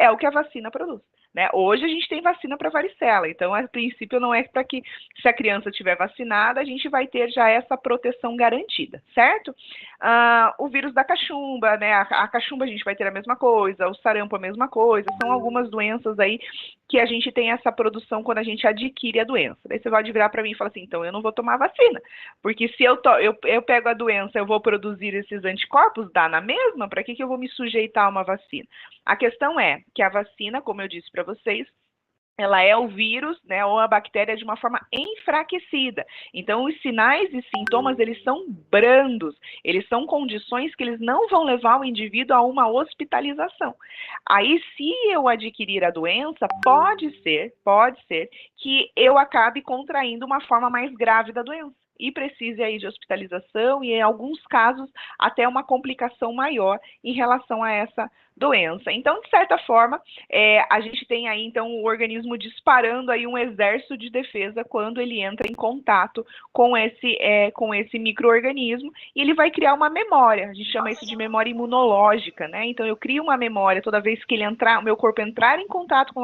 é o que a vacina produz. Né? Hoje a gente tem vacina para varicela, então a princípio não é para que, se a criança estiver vacinada, a gente vai ter já essa proteção garantida, certo? O vírus da cachumba, né? A cachumba a gente vai ter a mesma coisa, o sarampo a mesma coisa, são algumas doenças aí que a gente tem essa produção quando a gente adquire a doença. Daí você pode virar para mim e falar assim, então eu não vou tomar vacina, porque se eu pego a doença, eu vou produzir esses anticorpos, dá na mesma, para que eu vou me sujeitar a uma vacina? A questão é que a vacina, como eu disse para vocês, ela é o vírus, né, ou a bactéria de uma forma enfraquecida. Então, os sinais e sintomas, eles são brandos, eles são condições que eles não vão levar o indivíduo a uma hospitalização. Aí, se eu adquirir a doença, pode ser que eu acabe contraindo uma forma mais grave da doença e precise aí de hospitalização e, em alguns casos, até uma complicação maior em relação a essa doença. Então, de certa forma, a gente tem aí, então, o organismo disparando aí um exército de defesa quando ele entra em contato com esse micro-organismo e ele vai criar uma memória. A gente chama isso de memória imunológica, né? Então, eu crio uma memória toda vez que o meu corpo entrar em contato com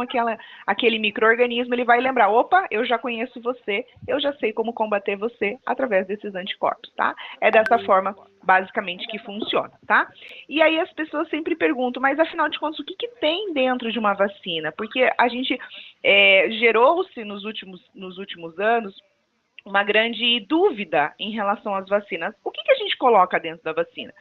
aquele micro-organismo, ele vai lembrar, opa, eu já conheço você, eu já sei como combater você através desses anticorpos, tá? É dessa forma, basicamente, que funciona, tá? E aí as pessoas sempre perguntam, mas afinal de contas, o que tem dentro de uma vacina? Porque a gente gerou-se nos últimos anos uma grande dúvida em relação às vacinas. O que a gente coloca dentro da vacina?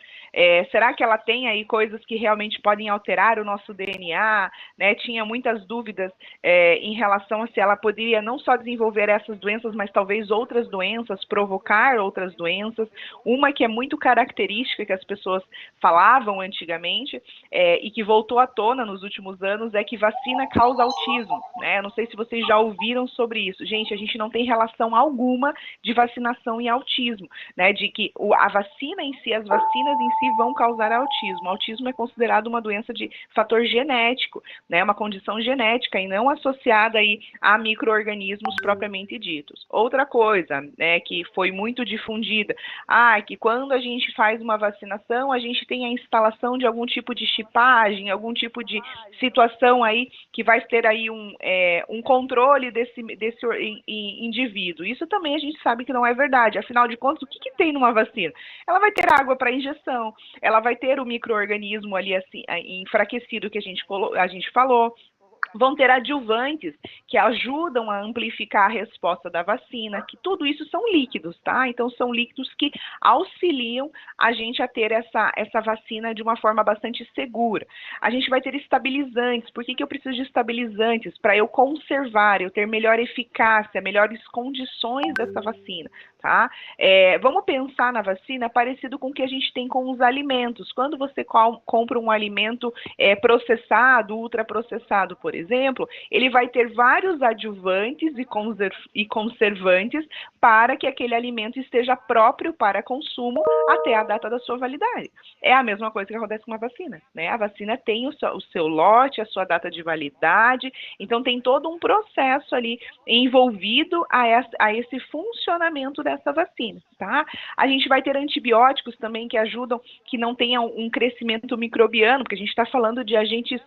Será que ela tem aí coisas que realmente podem alterar o nosso DNA? Né? Tinha muitas dúvidas em relação a se ela poderia não só desenvolver essas doenças, mas talvez outras doenças, provocar outras doenças. Uma que é muito característica, que as pessoas falavam antigamente, e que voltou à tona nos últimos anos, é que vacina causa autismo. Né? Eu não sei se vocês já ouviram sobre isso. Gente, a gente não tem relação alguma de vacinação e autismo, né? De que a vacina em si, as vacinas em si vão causar autismo. O autismo é considerado uma doença de fator genético, né? Uma condição genética e não associada aí a micro-organismos propriamente ditos. Outra coisa, né, que foi muito difundida, que quando a gente faz uma vacinação, a gente tem a instalação de algum tipo de chipagem, algum tipo de situação aí que vai ter aí um controle desse indivíduo. Isso também a gente sabe que não é verdade. Afinal de contas, o que tem numa vacina? Ela vai ter água para injeção, ela vai ter o micro-organismo ali assim, enfraquecido que a gente falou. Vão ter adjuvantes que ajudam a amplificar a resposta da vacina, que tudo isso são líquidos, tá? Então, são líquidos que auxiliam a gente a ter essa vacina de uma forma bastante segura. A gente vai ter estabilizantes. Por que eu preciso de estabilizantes? Para eu conservar, eu ter melhor eficácia, melhores condições dessa vacina, tá? Vamos pensar na vacina parecido com o que a gente tem com os alimentos. Quando você compra um alimento processado, ultraprocessado, por exemplo, ele vai ter vários adjuvantes e conservantes para que aquele alimento esteja próprio para consumo até a data da sua validade. É a mesma coisa que acontece com uma vacina, né? A vacina tem o seu lote, a sua data de validade, então tem todo um processo ali envolvido a esse funcionamento dessa vacina, tá? A gente vai ter antibióticos também que ajudam que não tenha um crescimento microbiano, porque a gente está falando de agentes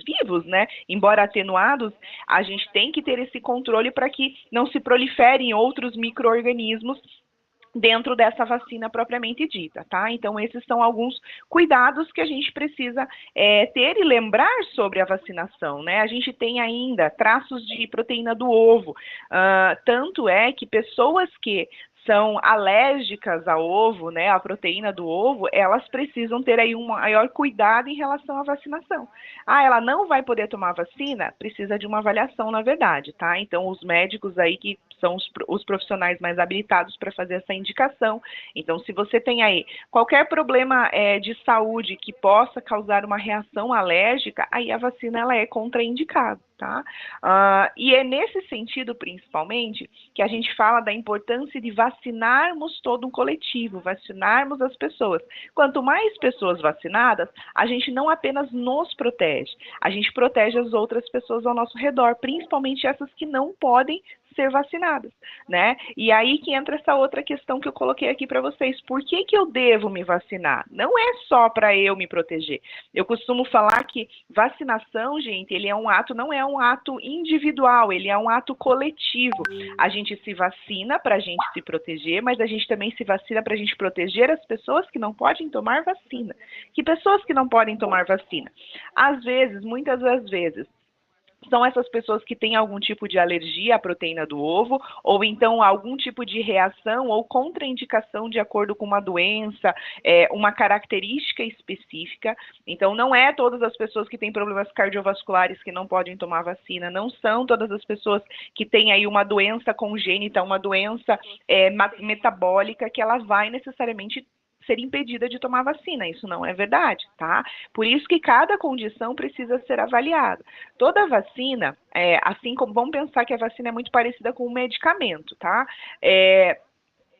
vivos, né? Embora atenuados, a gente tem que ter esse controle para que não se proliferem outros micro-organismos dentro dessa vacina propriamente dita, tá? Então, esses são alguns cuidados que a gente precisa ter e lembrar sobre a vacinação, né? A gente tem ainda traços de proteína do ovo, tanto é que pessoas que são alérgicas ao ovo, né, à proteína do ovo, elas precisam ter aí um maior cuidado em relação à vacinação. Ela não vai poder tomar vacina? Precisa de uma avaliação, na verdade, tá? Então, os médicos aí que são os profissionais mais habilitados para fazer essa indicação. Então, se você tem aí qualquer problema de saúde que possa causar uma reação alérgica, aí a vacina ela é contraindicada, tá? E é nesse sentido, principalmente, que a gente fala da importância de vacinarmos todo um coletivo, vacinarmos as pessoas. Quanto mais pessoas vacinadas, a gente não apenas nos protege, a gente protege as outras pessoas ao nosso redor, principalmente essas que não podem ser vacinadas, né? E aí que entra essa outra questão que eu coloquei aqui para vocês. Por que que eu devo me vacinar? Não é só para eu me proteger. Eu costumo falar que vacinação, gente, ele é um ato, não é um ato individual, ele é um ato coletivo. A gente se vacina para a gente se proteger, mas a gente também se vacina para a gente proteger as pessoas que não podem tomar vacina. Que pessoas que não podem tomar vacina? Às vezes, muitas das vezes, são essas pessoas que têm algum tipo de alergia à proteína do ovo, ou então algum tipo de reação ou contraindicação de acordo com uma doença, uma característica específica. Então, não é todas as pessoas que têm problemas cardiovasculares que não podem tomar vacina, não são todas as pessoas que têm aí uma doença congênita, uma doença metabólica, que ela vai necessariamente ser impedida de tomar vacina. Isso não é verdade, tá? Por isso que cada condição precisa ser avaliada. Toda vacina, assim como, vamos pensar que a vacina é muito parecida com um medicamento, tá?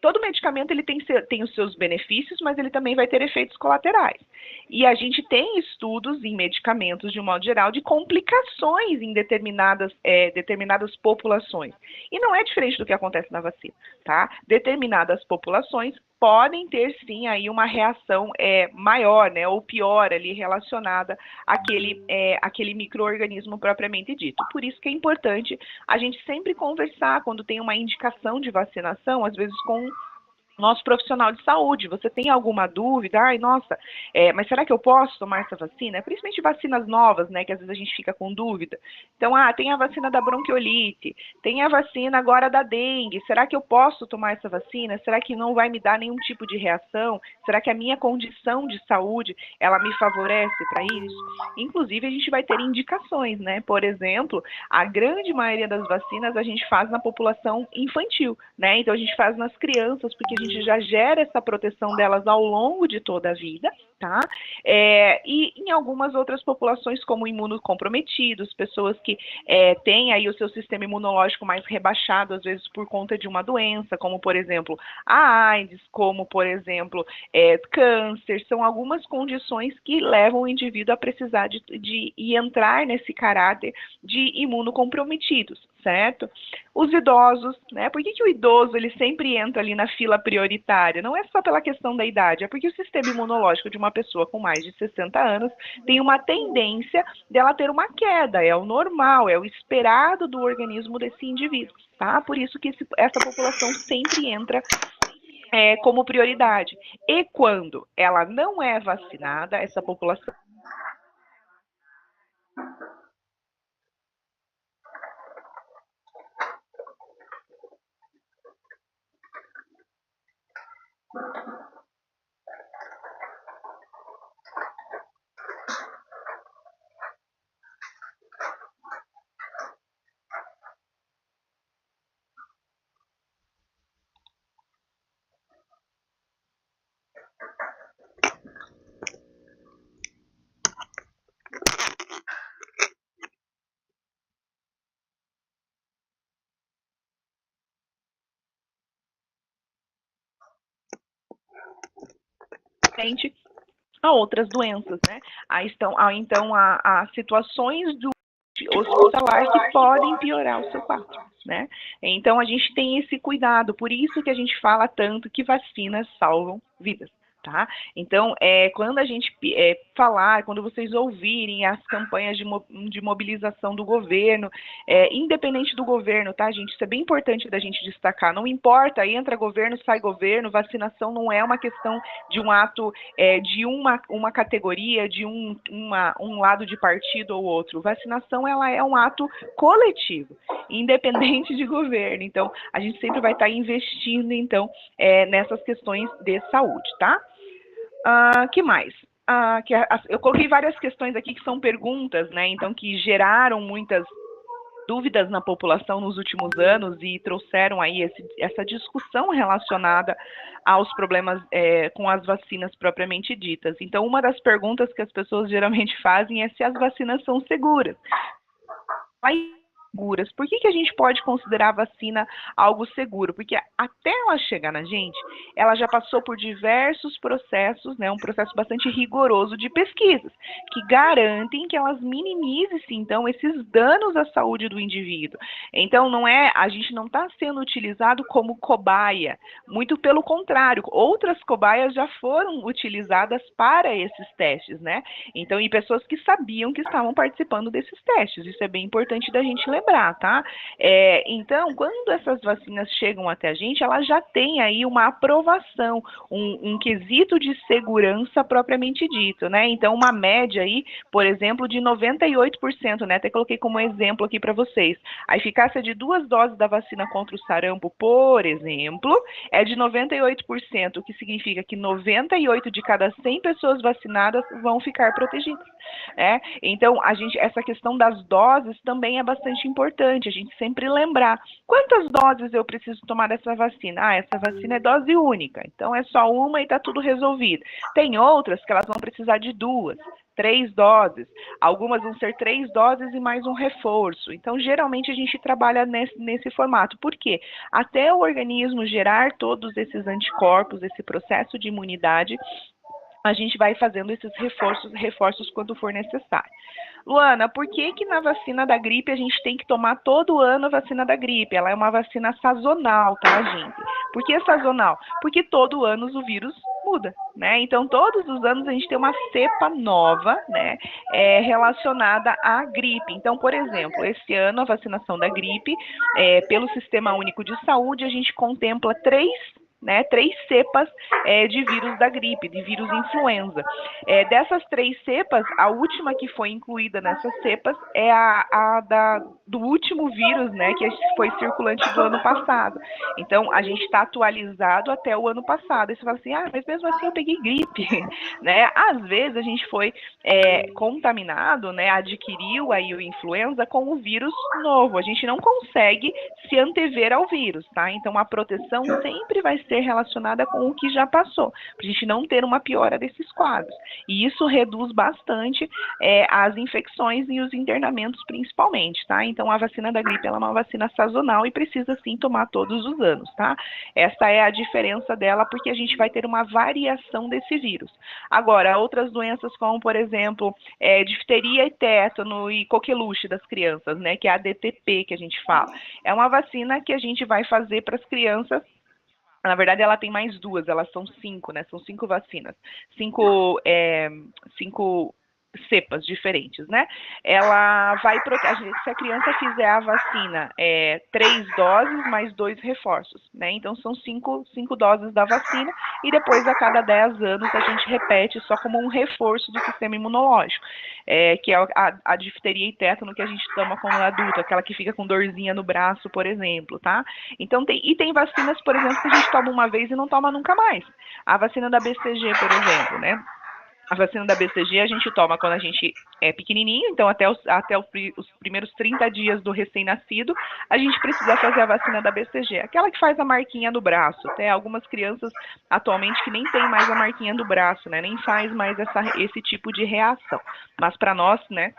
Todo medicamento ele tem os seus benefícios, mas ele também vai ter efeitos colaterais. E a gente tem estudos em medicamentos, de um modo geral, de complicações em determinadas populações. E não é diferente do que acontece na vacina, tá? Determinadas populações podem ter, sim, aí uma reação maior, né, ou pior ali relacionada àquele micro-organismo propriamente dito. Por isso que é importante a gente sempre conversar quando tem uma indicação de vacinação, às vezes com nosso profissional de saúde. Você tem alguma dúvida? Ai, nossa, mas será que eu posso tomar essa vacina? Principalmente vacinas novas, né, que às vezes a gente fica com dúvida. Então, tem a vacina da bronquiolite, tem a vacina agora da dengue. Será que eu posso tomar essa vacina? Será que não vai me dar nenhum tipo de reação? Será que a minha condição de saúde, ela me favorece para isso? Inclusive, a gente vai ter indicações, né? Por exemplo, a grande maioria das vacinas a gente faz na população infantil, né? Então, a gente faz nas crianças, porque a gente já gera essa proteção delas ao longo de toda a vida, tá? E em algumas outras populações, como imunocomprometidos, pessoas que têm aí o seu sistema imunológico mais rebaixado, às vezes por conta de uma doença, como, por exemplo, a AIDS, como, por exemplo, câncer, são algumas condições que levam o indivíduo a precisar de entrar nesse caráter de imunocomprometidos, certo? Os idosos, né? Por que o idoso ele sempre entra ali na fila prioritária? Não é só pela questão da idade, é porque o sistema imunológico de uma pessoa com mais de 60 anos tem uma tendência dela ter uma queda, é o normal, é o esperado do organismo desse indivíduo, tá? Por isso que essa população sempre entra como prioridade. E quando ela não é vacinada, essa população frente a outras doenças, né? Então, há situações do hospitalar que podem piorar o seu quadro, né? Então, a gente tem esse cuidado, por isso que a gente fala tanto que vacinas salvam vidas. Tá? Então, quando a gente falar, quando vocês ouvirem as campanhas de mobilização do governo, independente do governo, tá, gente? Isso é bem importante da gente destacar. Não importa, entra governo, sai governo, vacinação não é uma questão de um ato de uma categoria, de um lado de partido ou outro. Vacinação, ela é um ato coletivo, independente de governo. Então, a gente sempre vai estar investindo, então, nessas questões de saúde, tá? Que mais? Eu coloquei várias questões aqui que são perguntas, né? Então, que geraram muitas dúvidas na população nos últimos anos e trouxeram aí essa discussão relacionada aos problemas com as vacinas propriamente ditas. Então, uma das perguntas que as pessoas geralmente fazem é se as vacinas são seguras. Aí seguras. Por que a gente pode considerar a vacina algo seguro? Porque até ela chegar na gente, ela já passou por diversos processos, né, um processo bastante rigoroso de pesquisas, que garantem que elas minimizem, então, esses danos à saúde do indivíduo. Então, a gente não está sendo utilizado como cobaia, muito pelo contrário, outras cobaias já foram utilizadas para esses testes, né? Então, e pessoas que sabiam que estavam participando desses testes, isso é bem importante da gente lembrar, tá? Então, quando essas vacinas chegam até a gente, elas já têm aí uma aprovação, um quesito de segurança propriamente dito, né? Então, uma média aí, por exemplo, de 98%, né? Até coloquei como exemplo aqui para vocês. A eficácia de 2 doses da vacina contra o sarampo, por exemplo, é de 98%, o que significa que 98 de cada 100 pessoas vacinadas vão ficar protegidas. Então, essa questão das doses também é bastante importante, a gente sempre lembrar quantas doses eu preciso tomar dessa vacina. Essa vacina é dose única, então é só uma e está tudo resolvido. Tem outras que elas vão precisar de 2, 3 doses, algumas vão ser 3 doses e mais um reforço. Então, geralmente a gente trabalha nesse formato. Por quê? Até o organismo gerar todos esses anticorpos, esse processo de imunidade, a gente vai fazendo esses reforços quando for necessário. Luana, por que na vacina da gripe a gente tem que tomar todo ano a vacina da gripe? Ela é uma vacina sazonal, tá, gente? Por que sazonal? Porque todo ano o vírus muda, né? Então, todos os anos a gente tem uma cepa nova, né, relacionada à gripe. Então, por exemplo, esse ano a vacinação da gripe, pelo Sistema Único de Saúde, a gente contempla 3 cepas de vírus da gripe, de vírus influenza. Dessas 3 cepas, a última que foi incluída nessas cepas é do último vírus, né, que foi circulante do ano passado. Então, a gente está atualizado até o ano passado. E você fala assim, mas mesmo assim eu peguei gripe, né? Às vezes a gente foi contaminado, né, adquiriu aí o influenza com o vírus novo. A gente não consegue se antever ao vírus, tá? Então, a proteção sempre vai ser relacionada com o que já passou, para a gente não ter uma piora desses quadros. E isso reduz bastante as infecções e os internamentos, principalmente, tá? Então, a vacina da gripe ela é uma vacina sazonal e precisa, sim, tomar todos os anos, tá? Essa é a diferença dela, porque a gente vai ter uma variação desse vírus. Agora, outras doenças como, por exemplo, difteria e tétano e coqueluche das crianças, né? Que é a DTP que a gente fala. É uma vacina que a gente vai fazer para as crianças. Na verdade, ela tem mais 2, elas são 5, né? São 5 vacinas. 5 cepas diferentes, né? Ela vai proteger, se a criança fizer a vacina 3 doses mais 2 reforços, né? Então são 5 doses da vacina e depois a cada 10 anos a gente repete só como um reforço do sistema imunológico, que é a difteria e tétano que a gente toma como adulto, aquela que fica com dorzinha no braço, por exemplo, tá? Então tem vacinas, por exemplo, que a gente toma uma vez e não toma nunca mais. A vacina da BCG, por exemplo, né? A vacina da BCG a gente toma quando a gente é pequenininho, então até os primeiros 30 dias do recém-nascido, a gente precisa fazer a vacina da BCG, aquela que faz a marquinha no braço. Até algumas crianças atualmente que nem tem mais a marquinha do braço, né? Nem faz mais esse tipo de reação. Mas para nós, né,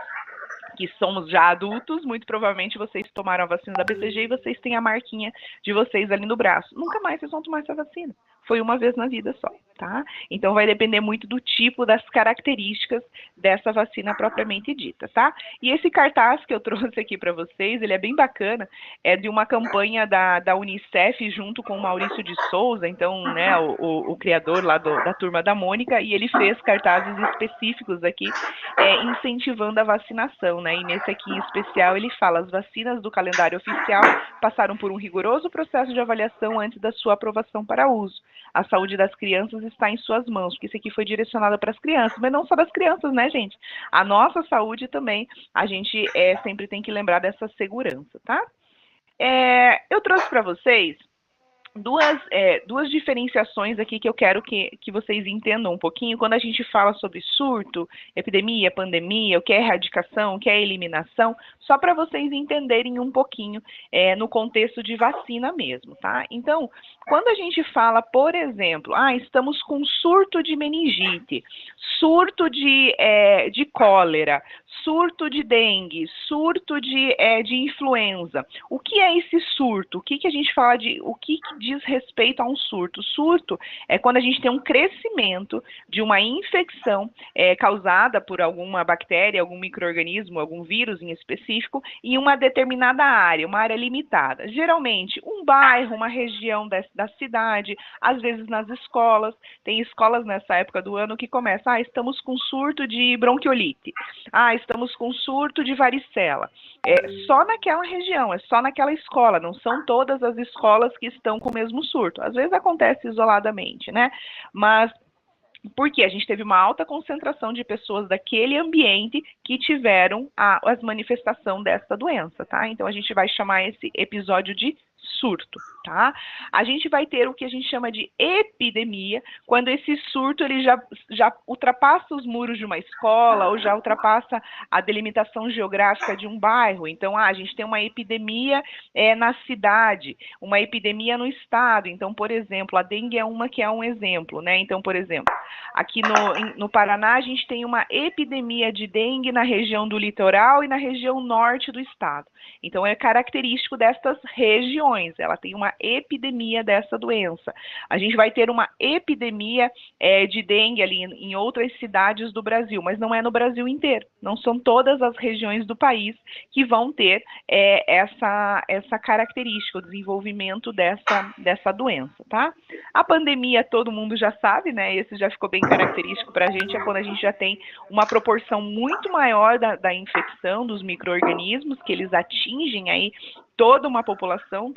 que somos já adultos, muito provavelmente vocês tomaram a vacina da BCG e vocês têm a marquinha de vocês ali no braço. Nunca mais vocês vão tomar essa vacina. Foi uma vez na vida só, tá? Então vai depender muito do tipo, das características dessa vacina propriamente dita, tá? E esse cartaz que eu trouxe aqui para vocês, ele é bem bacana, é de uma campanha da Unicef junto com o Maurício de Souza, então, né, o criador lá da Turma da Mônica, e ele fez cartazes específicos aqui, incentivando a vacinação, né? E nesse aqui em especial ele fala: as vacinas do calendário oficial passaram por um rigoroso processo de avaliação antes da sua aprovação para uso. A saúde das crianças está em suas mãos, porque isso aqui foi direcionado para as crianças, mas não só das crianças, né, gente? A nossa saúde também, a gente sempre tem que lembrar dessa segurança, tá? Eu trouxe para vocês duas diferenciações aqui que eu quero que vocês entendam um pouquinho. Quando a gente fala sobre surto, epidemia, pandemia, o que é erradicação, o que é eliminação, só para vocês entenderem um pouquinho no contexto de vacina mesmo, tá? Então, quando a gente fala, por exemplo, estamos com surto de meningite, surto de cólera, surto de dengue, surto de influenza. O que é esse surto? O que a gente fala o que diz respeito a um surto? Surto é quando a gente tem um crescimento de uma infecção causada por alguma bactéria, algum micro-organismo, algum vírus em específico, em uma determinada área, uma área limitada. Geralmente, um bairro, uma região da cidade, às vezes nas escolas. Tem escolas nessa época do ano que começam, estamos com surto de bronquiolite, estamos com surto de varicela. Só naquela região, é só naquela escola, não são todas as escolas que estão com o mesmo surto. Às vezes acontece isoladamente, né? Mas porque a gente teve uma alta concentração de pessoas daquele ambiente que tiveram as manifestações dessa doença, tá? Então a gente vai chamar esse episódio de surto, tá? A gente vai ter o que a gente chama de epidemia, quando esse surto ele já ultrapassa os muros de uma escola ou já ultrapassa a delimitação geográfica de um bairro. Então, a gente tem uma epidemia na cidade, uma epidemia no estado. Então, por exemplo, a dengue é uma que é um exemplo, né? Então, por exemplo, aqui no Paraná, a gente tem uma epidemia de dengue na região do litoral e na região norte do estado. Então, é característico dessas regiões. Ela tem uma epidemia dessa doença. A gente vai ter uma epidemia de dengue ali em outras cidades do Brasil, mas não é no Brasil inteiro. Não são todas as regiões do país que vão ter essa característica, o desenvolvimento dessa doença, tá? A pandemia, todo mundo já sabe, né? Esse já ficou bem característico para a gente, é quando a gente já tem uma proporção muito maior da infecção dos micro-organismos, que eles atingem aí toda uma população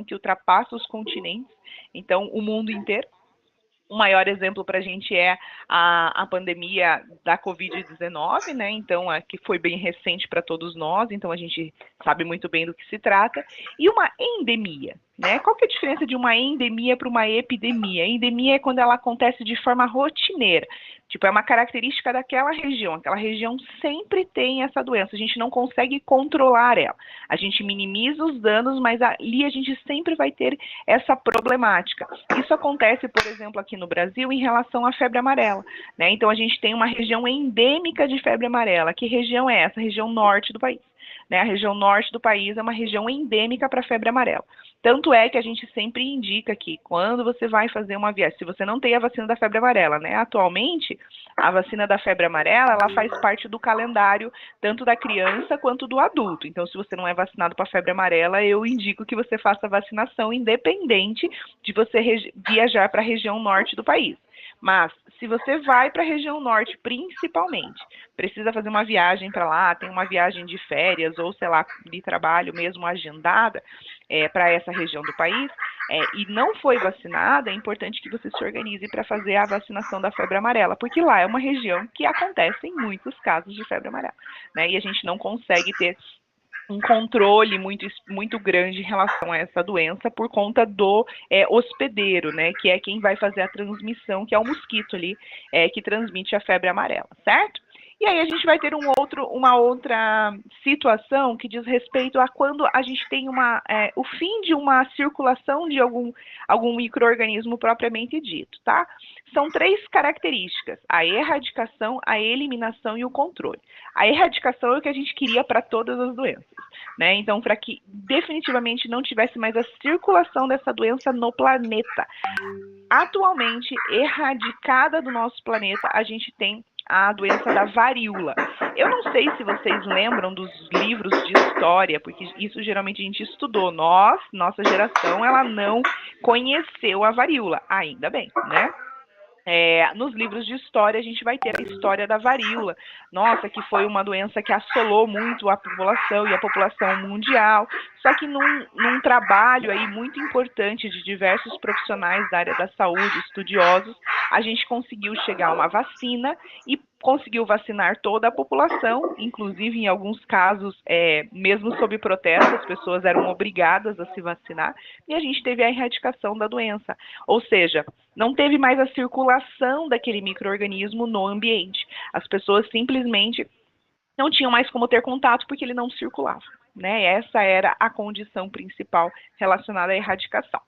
que ultrapassa os continentes, então o mundo inteiro. O maior exemplo para a gente é a pandemia da Covid-19, né? Então, que foi bem recente para todos nós, então a gente sabe muito bem do que se trata. E uma endemia, né? Qual que é a diferença de uma endemia para uma epidemia? A endemia é quando ela acontece de forma rotineira. Tipo, é uma característica daquela região. Aquela região sempre tem essa doença. A gente não consegue controlar ela. A gente minimiza os danos, mas ali a gente sempre vai ter essa problemática. Isso acontece, por exemplo, aqui no Brasil em relação à febre amarela, né? Então, a gente tem uma região endêmica de febre amarela. Que região é essa? A região norte do país. Né? A região norte do país é uma região endêmica para a febre amarela. Tanto é que a gente sempre indica que quando você vai fazer uma viagem, se você não tem a vacina da febre amarela, né? Atualmente, a vacina da febre amarela, ela faz parte do calendário tanto da criança quanto do adulto. Então, se você não é vacinado para a febre amarela, eu indico que você faça a vacinação independente de você viajar para a região norte do país. Mas, se você vai para a região norte, principalmente, precisa fazer uma viagem para lá, tem uma viagem de férias ou, sei lá, de trabalho mesmo agendada para essa região do país, e não foi vacinada, é importante que você se organize para fazer a vacinação da febre amarela, porque lá é uma região que acontecem muitos casos de febre amarela, né? E a gente não consegue ter um controle muito grande em relação a essa doença por conta do hospedeiro, né, que é quem vai fazer a transmissão, que é o mosquito ali, que transmite a febre amarela, certo? E aí a gente vai ter uma outra situação que diz respeito a quando a gente tem o fim de uma circulação de algum micro-organismo propriamente dito, tá? São 3 características: a erradicação, a eliminação e o controle. A erradicação é o que a gente queria para todas as doenças, né? Então, para que definitivamente não tivesse mais a circulação dessa doença no planeta. Atualmente, erradicada do nosso planeta, a gente tem a doença da varíola. Eu não sei se vocês lembram dos livros de história, porque isso geralmente a gente estudou. Nossa geração, ela não conheceu a varíola, ainda bem, né? Nos livros de história, a gente vai ter a história da varíola. Nossa, que foi uma doença que assolou muito a população e a população mundial. Só que num trabalho aí muito importante de diversos profissionais da área da saúde, estudiosos, a gente conseguiu chegar a uma vacina e conseguiu vacinar toda a população, inclusive em alguns casos, mesmo sob protesto, as pessoas eram obrigadas a se vacinar, e a gente teve a erradicação da doença. Ou seja, não teve mais a circulação daquele micro-organismo no ambiente. As pessoas simplesmente não tinham mais como ter contato porque ele não circulava, né? Essa era a condição principal relacionada à erradicação.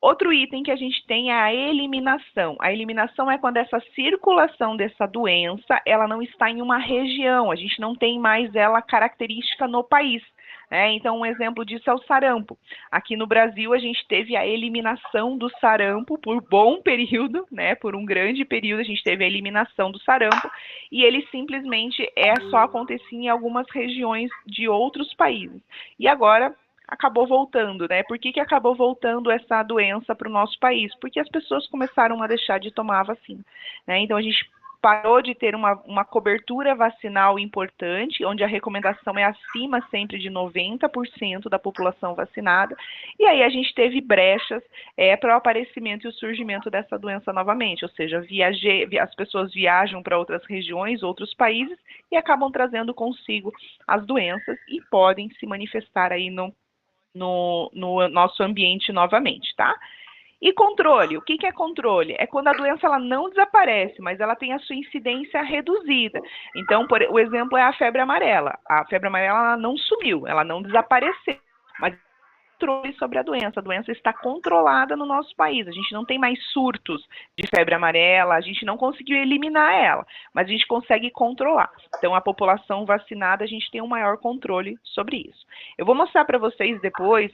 Outro item que a gente tem é a eliminação. A eliminação é quando essa circulação dessa doença, ela não está em uma região, a gente não tem mais ela característica no país. Então, um exemplo disso é o sarampo. Aqui no Brasil, a gente teve a eliminação do sarampo por bom período, né? Por um grande período, a gente teve a eliminação do sarampo, e ele simplesmente só acontecia em algumas regiões de outros países. E agora acabou voltando, né? Por que acabou voltando essa doença para o nosso país? Porque as pessoas começaram a deixar de tomar a vacina, né? Então a gente parou de ter uma cobertura vacinal importante, onde a recomendação é acima sempre de 90% da população vacinada, e aí a gente teve brechas para o aparecimento e o surgimento dessa doença novamente, ou seja, as pessoas viajam para outras regiões, outros países, e acabam trazendo consigo as doenças e podem se manifestar aí no nosso ambiente novamente, tá? E controle, o que é controle? É quando a doença ela não desaparece, mas ela tem a sua incidência reduzida. Então, o exemplo é a febre amarela. A febre amarela ela não sumiu, ela não desapareceu, mas controle sobre a doença está controlada no nosso país, a gente não tem mais surtos de febre amarela, a gente não conseguiu eliminar ela, mas a gente consegue controlar. Então, a população vacinada, a gente tem um maior controle sobre isso. Eu vou mostrar para vocês depois,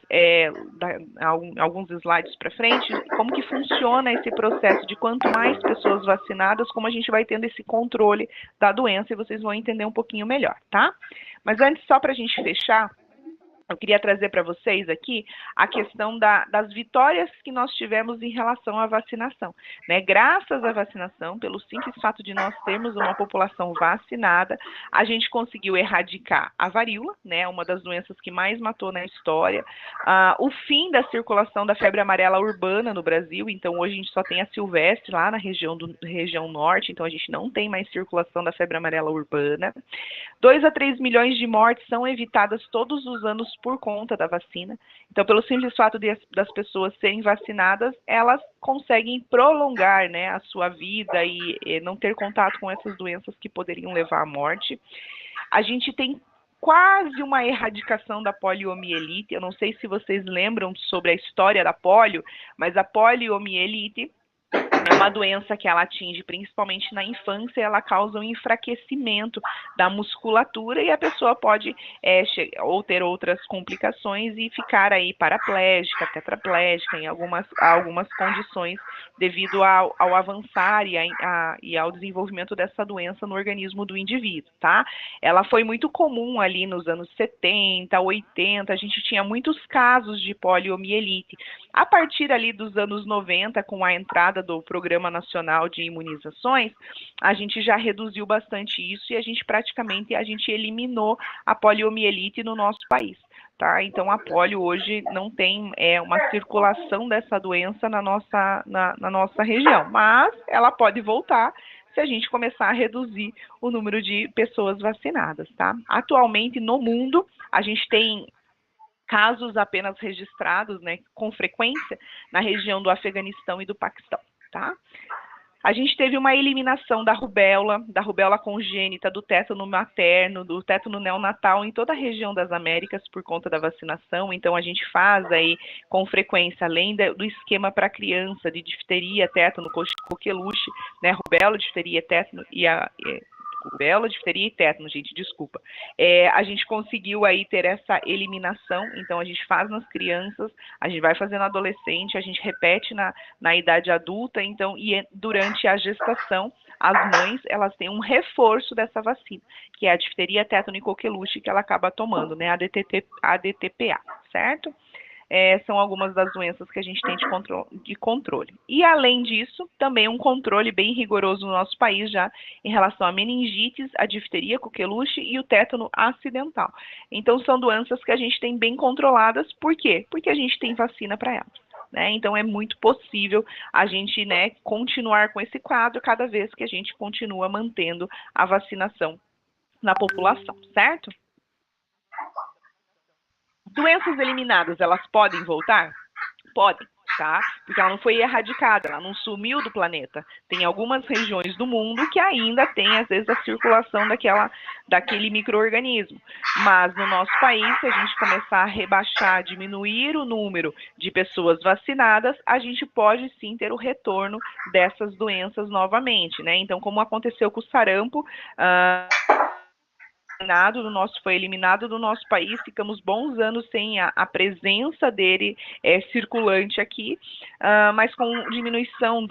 alguns slides para frente, como que funciona esse processo de quanto mais pessoas vacinadas, como a gente vai tendo esse controle da doença, e vocês vão entender um pouquinho melhor, tá? Mas antes, só para a gente fechar, eu queria trazer para vocês aqui a questão das vitórias que nós tivemos em relação à vacinação, né? Graças à vacinação, pelo simples fato de nós termos uma população vacinada, a gente conseguiu erradicar a varíola, né? Uma das doenças que mais matou na história, o fim da circulação da febre amarela urbana no Brasil, então hoje a gente só tem a silvestre lá na região norte, então a gente não tem mais circulação da febre amarela urbana. 2 a 3 milhões de mortes são evitadas todos os anos por conta da vacina. Então, pelo simples fato das pessoas serem vacinadas, elas conseguem prolongar, né, a sua vida e não ter contato com essas doenças que poderiam levar à morte. A gente tem quase uma erradicação da poliomielite. Eu não sei se vocês lembram sobre a história da polio, mas a poliomielite é uma doença que ela atinge principalmente na infância, ela causa um enfraquecimento da musculatura e a pessoa pode ou ter outras complicações e ficar aí paraplégica, tetraplégica, em algumas condições devido ao avançar e ao desenvolvimento dessa doença no organismo do indivíduo, tá? Ela foi muito comum ali nos anos 70, 80, a gente tinha muitos casos de poliomielite. A partir ali dos anos 90, com a entrada do Programa Nacional de Imunizações, a gente já reduziu bastante isso e a gente eliminou a poliomielite no nosso país, tá? Então a polio hoje não tem uma circulação dessa doença na nossa região, mas ela pode voltar se a gente começar a reduzir o número de pessoas vacinadas, tá? Atualmente no mundo a gente tem casos apenas registrados, né, com frequência na região do Afeganistão e do Paquistão, tá? A gente teve uma eliminação da rubéola congênita, do tétano materno, do tétano neonatal em toda a região das Américas por conta da vacinação. Então, a gente faz aí com frequência, além do esquema para criança de difteria, tétano, coqueluche, né, rubéola, difteria, tétano rubéola, difteria e tétano, gente, desculpa. A gente conseguiu aí ter essa eliminação, então a gente faz nas crianças, a gente vai fazer no adolescente, a gente repete na idade adulta, então, e durante a gestação, as mães, elas têm um reforço dessa vacina, que é a difteria, tétano e coqueluche, que ela acaba tomando, né, a DTPA, certo? são algumas das doenças que a gente tem de controle. E, além disso, também um controle bem rigoroso no nosso país já em relação a meningites, a difteria, coqueluche e o tétano acidental. Então, são doenças que a gente tem bem controladas. Por quê? Porque a gente tem vacina para elas. Então, é muito possível a gente continuar com esse quadro cada vez que a gente continua mantendo a vacinação na população, certo? Doenças eliminadas, elas podem voltar? Podem, tá? Porque ela não foi erradicada, ela não sumiu do planeta. Tem algumas regiões do mundo que ainda tem, às vezes, a circulação daquele micro-organismo. Mas no nosso país, se a gente começar a rebaixar, diminuir o número de pessoas vacinadas, a gente pode sim ter o retorno dessas doenças novamente, né? Então, como aconteceu com o sarampo, foi eliminado do nosso país, ficamos bons anos sem a presença dele circulante aqui, mas com diminuição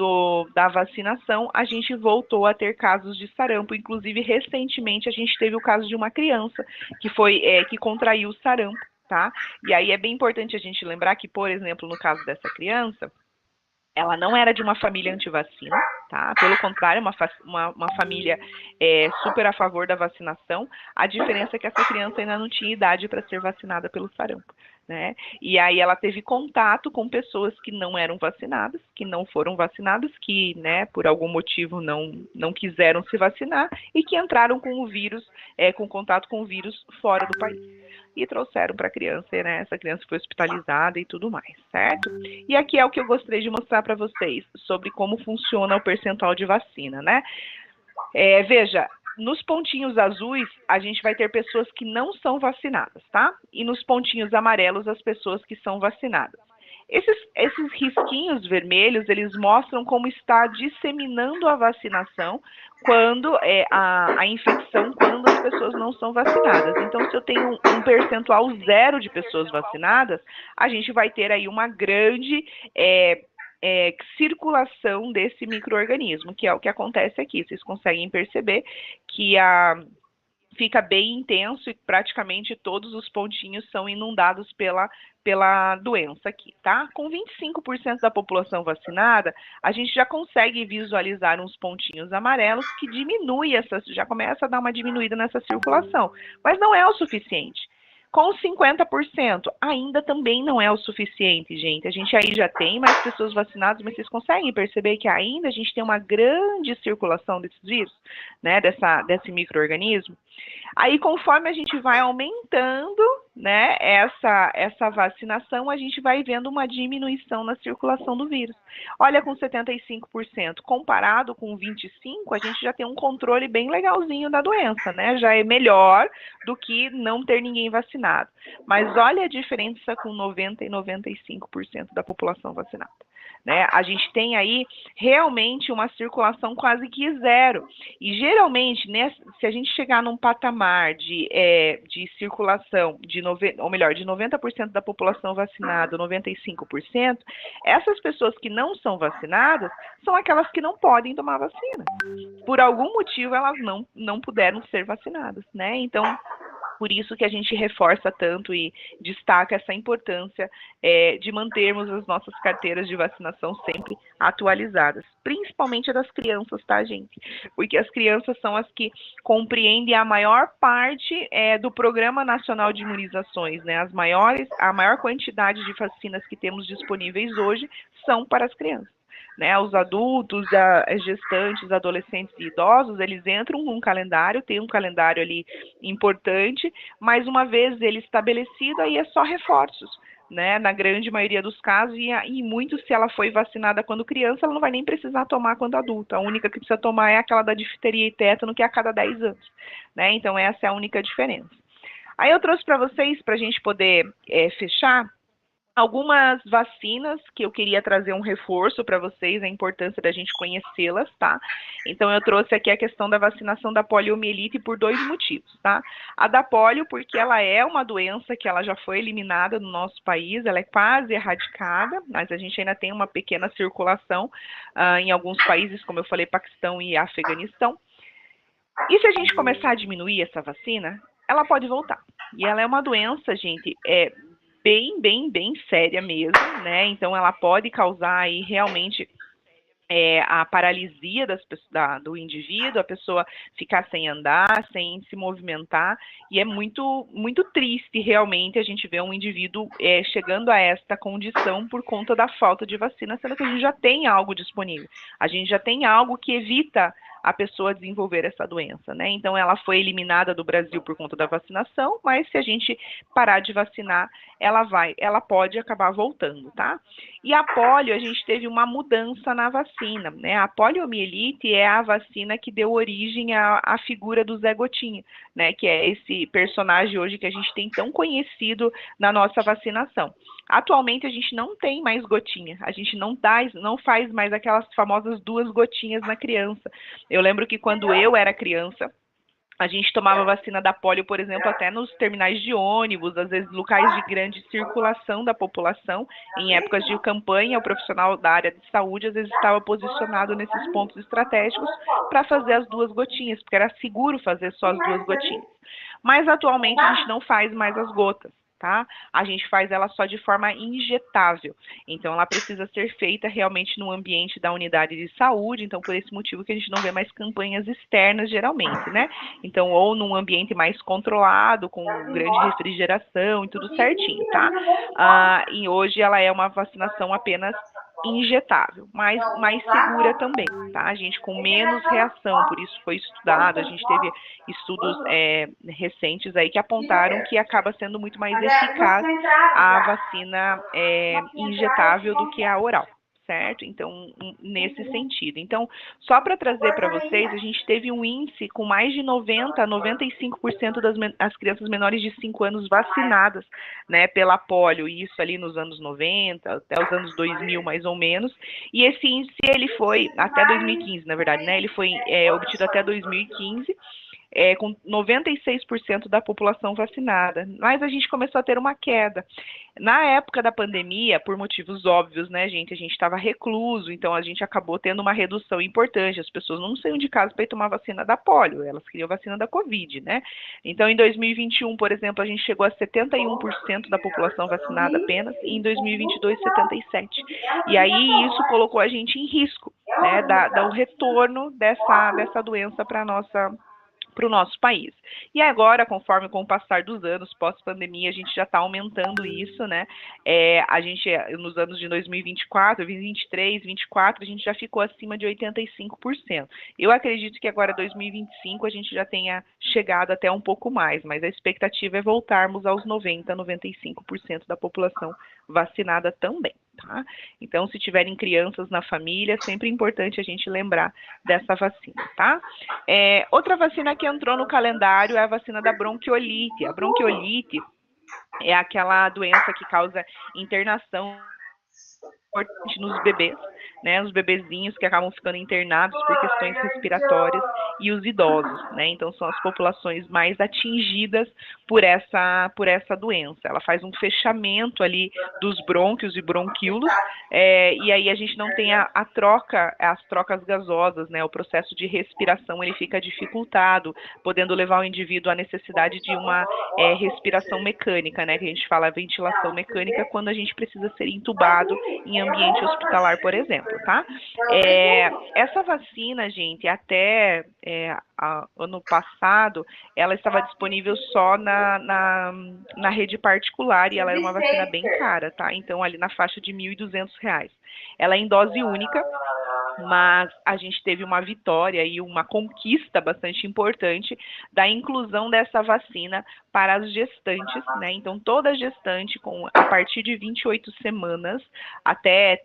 da vacinação, a gente voltou a ter casos de sarampo. Inclusive, recentemente, a gente teve o caso de uma criança que contraiu o sarampo, tá? E aí é bem importante a gente lembrar que, por exemplo, no caso dessa criança, ela não era de uma família antivacina, tá? Pelo contrário, uma família super a favor da vacinação. A diferença é que essa criança ainda não tinha idade para ser vacinada pelo sarampo, né? E aí ela teve contato com pessoas que não eram vacinadas, que não foram vacinadas, que, por algum motivo não quiseram se vacinar e que entraram com o vírus, com contato com o vírus fora do país. E trouxeram para a criança, Essa criança foi hospitalizada e tudo mais, certo? E aqui é o que eu gostaria de mostrar para vocês sobre como funciona o percentual de vacina, né? Veja, nos pontinhos azuis, a gente vai ter pessoas que não são vacinadas, tá? E nos pontinhos amarelos, as pessoas que são vacinadas. Esses risquinhos vermelhos, eles mostram como está disseminando a vacinação quando a infecção, quando as pessoas não são vacinadas. Então, se eu tenho um percentual zero de pessoas vacinadas, a gente vai ter aí uma grande circulação desse micro-organismo, que é o que acontece aqui. Vocês conseguem perceber que fica bem intenso e praticamente todos os pontinhos são inundados pela doença aqui, tá? Com 25% da população vacinada, a gente já consegue visualizar uns pontinhos amarelos que já começa a dar uma diminuída nessa circulação, mas não é o suficiente. Com 50%, ainda também não é o suficiente, gente. A gente aí já tem mais pessoas vacinadas, mas vocês conseguem perceber que ainda a gente tem uma grande circulação desses vírus, desse micro-organismo? Aí, conforme a gente vai aumentando, essa vacinação, a gente vai vendo uma diminuição na circulação do vírus. Olha, com 75%, comparado com 25%, a gente já tem um controle bem legalzinho da doença, né? Já é melhor do que não ter ninguém vacinado. Mas olha a diferença com 90% e 95% da população vacinada. A gente tem aí realmente uma circulação quase que zero. E geralmente, se a gente chegar num patamar de circulação de 90% da população vacinada, 95%, essas pessoas que não são vacinadas são aquelas que não podem tomar vacina. Por algum motivo, elas não puderam ser vacinadas, né? Então, por isso que a gente reforça tanto e destaca essa importância de mantermos as nossas carteiras de vacinação sempre atualizadas, principalmente das crianças, tá, gente? Porque as crianças são as que compreendem a maior parte do Programa Nacional de Imunizações, né? A maior quantidade de vacinas que temos disponíveis hoje são para as crianças. Os adultos, gestantes, adolescentes e idosos, eles entram num calendário, tem um calendário ali importante, mas uma vez ele estabelecido, aí é só reforços, na grande maioria dos casos, e muito, se ela foi vacinada quando criança, ela não vai nem precisar tomar quando adulta. A única que precisa tomar é aquela da difteria e tétano, que é a cada 10 anos, Então, essa é a única diferença. Aí eu trouxe para vocês, para a gente poder fechar, algumas vacinas que eu queria trazer um reforço para vocês, a importância da gente conhecê-las, tá? Então, eu trouxe aqui a questão da vacinação da poliomielite por 2 motivos, tá? A da polio, porque ela é uma doença que ela já foi eliminada no nosso país, ela é quase erradicada, mas a gente ainda tem uma pequena circulação em alguns países, como eu falei, Paquistão e Afeganistão. E se a gente começar a diminuir essa vacina, ela pode voltar. E ela é uma doença, gente, bem séria mesmo, né? Então ela pode causar aí realmente a paralisia do indivíduo, a pessoa ficar sem andar, sem se movimentar, e é muito triste realmente a gente ver um indivíduo chegando a esta condição por conta da falta de vacina, sendo que a gente já tem algo disponível, a gente já tem algo que evita a pessoa desenvolver essa doença, né? Então ela foi eliminada do Brasil por conta da vacinação, mas se a gente parar de vacinar, ela pode acabar voltando, tá? E a polio, a gente teve uma mudança na vacina, né? A poliomielite é a vacina que deu origem à figura do Zé Gotinha, né? Que é esse personagem hoje que a gente tem tão conhecido na nossa vacinação. Atualmente a gente não tem mais gotinha, a gente não faz mais aquelas famosas 2 gotinhas na criança. Eu lembro que quando eu era criança, a gente tomava vacina da polio, por exemplo, até nos terminais de ônibus, às vezes locais de grande circulação da população. Em épocas de campanha, o profissional da área de saúde às vezes estava posicionado nesses pontos estratégicos para fazer as 2 gotinhas, porque era seguro fazer só as 2 gotinhas. Mas atualmente a gente não faz mais as gotas, tá? A gente faz ela só de forma injetável. Então ela precisa ser feita realmente no ambiente da unidade de saúde, então por esse motivo que a gente não vê mais campanhas externas geralmente, né? Então ou num ambiente mais controlado, com grande refrigeração e tudo certinho, tá? E hoje ela é uma vacinação apenas injetável, mas mais segura também, tá? A gente com menos reação, por isso foi estudado, a gente teve estudos recentes aí que apontaram que acaba sendo muito mais eficaz a vacina injetável do que a oral, certo? Então, nesse sentido. Então, só para trazer para vocês, a gente teve um índice com mais de 90 a 95% das crianças menores de 5 anos vacinadas, né, pela polio, isso ali nos anos 90, até os anos 2000 mais ou menos, e esse índice ele foi até 2015, na verdade, né, ele foi obtido até 2015, com 96% da população vacinada. Mas a gente começou a ter uma queda. Na época da pandemia, por motivos óbvios, né, gente? A gente estava recluso, então a gente acabou tendo uma redução importante. As pessoas não saíam de casa para ir tomar vacina da polio, elas queriam vacina da Covid, né? Então, em 2021, por exemplo, a gente chegou a 71% da população vacinada apenas, e em 2022, 77%. E aí isso colocou a gente em risco, né, do retorno dessa doença para o nosso país. E agora, conforme com o passar dos anos, pós-pandemia, a gente já está aumentando isso, né? A gente, nos anos de 2024, 2023, 2024, a gente já ficou acima de 85%. Eu acredito que agora, 2025, a gente já tenha chegado até um pouco mais, mas a expectativa é voltarmos aos 90%, 95% da população vacinada também, tá? Então, se tiverem crianças na família, é sempre importante a gente lembrar dessa vacina, tá? Outra vacina que entrou no calendário é a vacina da bronquiolite. A bronquiolite é aquela doença que causa internação importante nos bebês, né, os bebezinhos que acabam ficando internados por questões respiratórias e os idosos, né, então são as populações mais atingidas por essa doença. Ela faz um fechamento ali dos brônquios e bronquíolos, e aí a gente não tem as trocas gasosas, né, o processo de respiração ele fica dificultado, podendo levar o indivíduo à necessidade de uma respiração mecânica, né, que a gente fala ventilação mecânica, quando a gente precisa ser entubado em ambiente hospitalar, por exemplo, tá? Essa vacina, gente, até ano passado, ela estava disponível só na rede particular e ela era uma vacina bem cara, tá? Então, ali na faixa de R$ 1.200. Ela é em dose única, mas a gente teve uma vitória e uma conquista bastante importante da inclusão dessa vacina para as gestantes, né? Então, toda gestante, a partir de 28 semanas até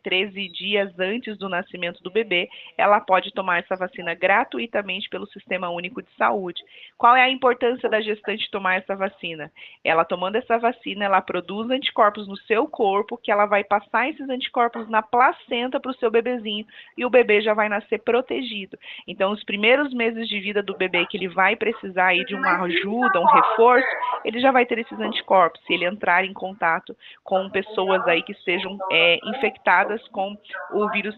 13 dias antes do nascimento do bebê, ela pode tomar essa vacina gratuitamente pelo Sistema Único de Saúde. Qual é a importância da gestante tomar essa vacina? Ela tomando essa vacina, ela produz anticorpos no seu corpo, que ela vai passar esses anticorpos na placenta para o seu bebezinho, e o bebê já vai nascer protegido. Então, os primeiros meses de vida do bebê que ele vai precisar aí de uma ajuda, um reforço, ele já vai ter esses anticorpos, se ele entrar em contato com pessoas aí que estejam infectadas com o vírus